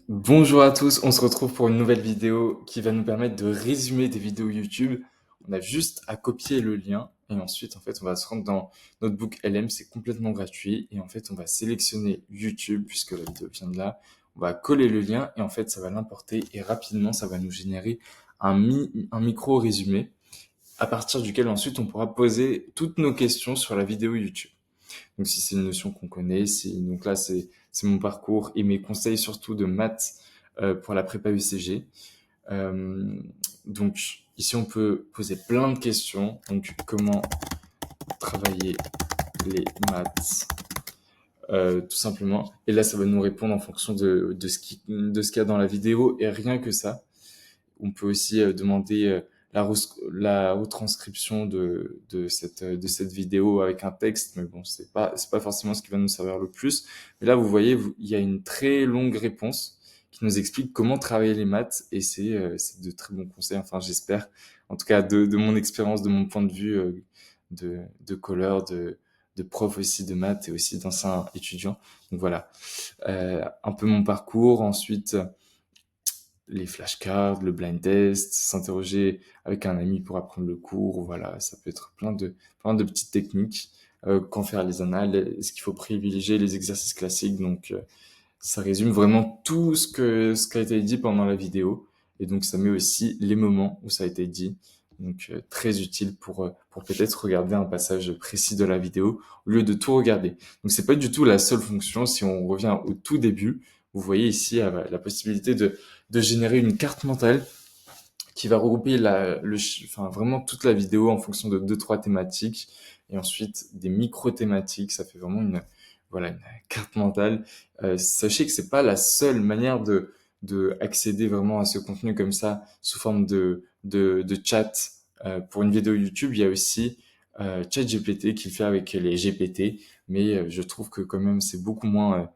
Bonjour à tous, on se retrouve pour une nouvelle vidéo qui va nous permettre de résumer des vidéos YouTube. On a juste à copier le lien et ensuite en fait on va se rendre dans Notebook LM, c'est complètement gratuit et en fait on va sélectionner YouTube puisque la vidéo vient de là. On va coller le lien et en fait ça va l'importer et rapidement ça va nous générer un micro résumé à partir duquel ensuite on pourra poser toutes nos questions sur la vidéo YouTube. Donc si c'est une notion qu'on connaît, donc là c'est mon parcours et mes conseils surtout de maths pour la prépa UCG. Euh, donc ici on peut poser plein de questions. Donc comment travailler les maths tout simplement. Et là ça va nous répondre en fonction de ce qu'il y a dans la vidéo et rien que ça. On peut aussi demander la retranscription de cette vidéo avec un texte, mais bon, c'est pas forcément ce qui va nous servir le plus. Mais là, vous voyez, il y a une très longue réponse qui nous explique comment travailler les maths et c'est de très bons conseils. Enfin, j'espère, en tout cas de mon expérience, de mon point de vue de colleur, de prof aussi de maths et aussi d'ancien étudiant. Donc voilà, un peu mon parcours. Ensuite, les flashcards, le blind test, s'interroger avec un ami pour apprendre le cours, voilà, ça peut être plein de petites techniques. Quand faire les annales, est-ce qu'il faut privilégier les exercices classiques? Donc, ça résume vraiment tout ce qui a été dit pendant la vidéo. Et donc, ça met aussi les moments où ça a été dit. Donc, très utile pour peut-être regarder un passage précis de la vidéo au lieu de tout regarder. Donc, c'est pas du tout la seule fonction. Si on revient au tout début, vous voyez ici la possibilité de générer une carte mentale qui va regrouper enfin, vraiment toute la vidéo en fonction de deux, trois thématiques et ensuite des micro-thématiques. Ça fait vraiment voilà, une carte mentale. Sachez que c'est pas la seule manière de accéder vraiment à ce contenu comme ça sous forme de chat. Pour une vidéo YouTube, il y a aussi ChatGPT qui le fait avec les GPT, mais je trouve que quand même c'est beaucoup moins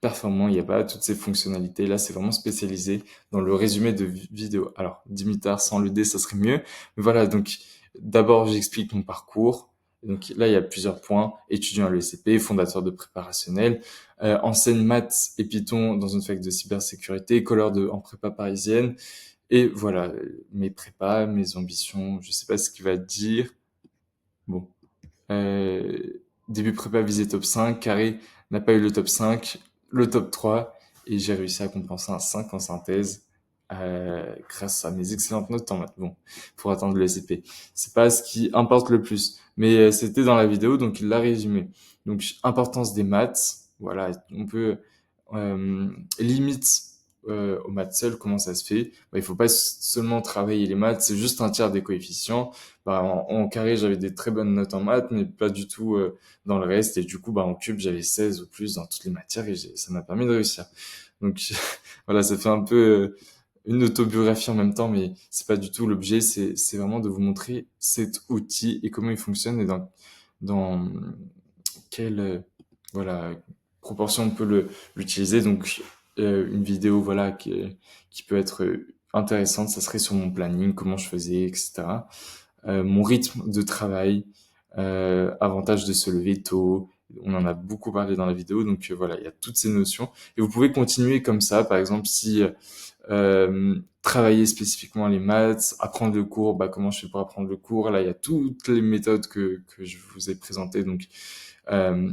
performant, il n'y a pas toutes ces fonctionnalités. Là, c'est vraiment spécialisé dans le résumé de vidéo. Alors, Dimitar sans le D, ça serait mieux. Mais voilà, donc d'abord, j'explique mon parcours. Donc là, il y a plusieurs points. Étudiant à l'ESCP, fondateur de préparationnel, enseigne maths et Python dans une fac de cybersécurité, en prépa parisienne. Et voilà, mes prépas, mes ambitions, je sais pas ce qu'il va dire. Bon. Début prépa visé top 5, carré n'a pas eu le top 5, le top 3, et j'ai réussi à compenser un 5 en synthèse grâce à mes excellentes notes en maths. Bon, pour atteindre le SCP. C'est pas ce qui importe le plus, mais c'était dans la vidéo, donc il l'a résumé. Donc, importance des maths, voilà, on peut euh, limite aux maths seules, comment ça se fait? Bah, il faut pas seulement travailler les maths, c'est juste un tiers des coefficients. Bah, en carré, j'avais des très bonnes notes en maths, mais pas du tout dans le reste. Et du coup, bah, en cube, j'avais 16 ou plus dans toutes les matières et ça m'a permis de réussir. Donc voilà, ça fait un peu une autobiographie en même temps, mais c'est pas du tout l'objet. C'est vraiment de vous montrer cet outil et comment il fonctionne et dans quelle voilà proportion on peut l'utiliser. Donc une vidéo voilà qui peut être intéressante, ça serait sur mon planning, comment je faisais, etc. Mon rythme de travail, avantage de se lever tôt. On en a beaucoup parlé dans la vidéo, donc voilà, il y a toutes ces notions. Et vous pouvez continuer comme ça, par exemple, si travailler spécifiquement les maths, apprendre le cours, bah, comment je fais pour apprendre le cours. Là, il y a toutes les méthodes que je vous ai présentées, donc euh,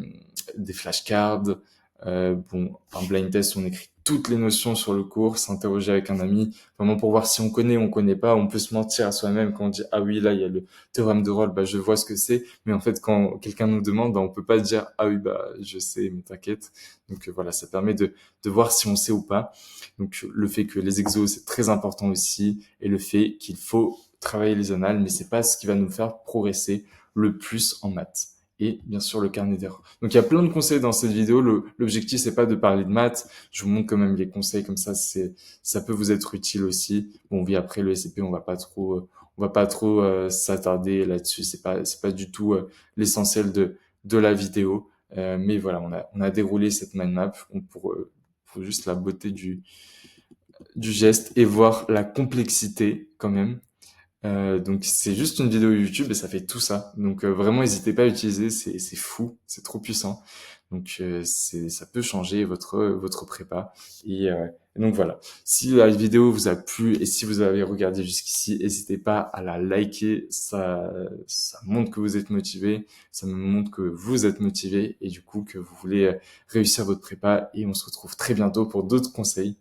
des flashcards, bon, un blind test, on écrit toutes les notions sur le cours, s'interroger avec un ami, vraiment pour voir si on connaît pas, on peut se mentir à soi-même quand on dit ah oui là il y a le théorème de Rolle, bah je vois ce que c'est, mais en fait quand quelqu'un nous demande, bah, on peut pas dire ah oui bah je sais mais t'inquiète. Donc voilà, ça permet de voir si on sait ou pas. Donc le fait que les exos c'est très important aussi et le fait qu'il faut travailler les annales, mais c'est pas ce qui va nous faire progresser le plus en maths et bien sûr le carnet d'erreurs. Donc il y a plein de conseils dans cette vidéo. L'objectif c'est pas de parler de maths, je vous montre quand même les conseils comme ça, ça peut vous être utile aussi. Bon oui après le SCP on va pas trop s'attarder là-dessus. C'est pas du tout l'essentiel de la vidéo. Mais voilà on a déroulé cette mind map pour juste la beauté du geste et voir la complexité quand même. Donc c'est juste une vidéo YouTube et ça fait tout ça. Donc vraiment n'hésitez pas à utiliser, c'est fou, c'est trop puissant. Donc ça peut changer votre prépa et Et donc voilà, si la vidéo vous a plu et si vous avez regardé jusqu'ici, n'hésitez pas à la liker, ça montre que vous êtes motivé, ça me montre que vous êtes motivé et du coup que vous voulez réussir votre prépa et on se retrouve très bientôt pour d'autres conseils.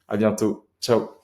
À bientôt, ciao!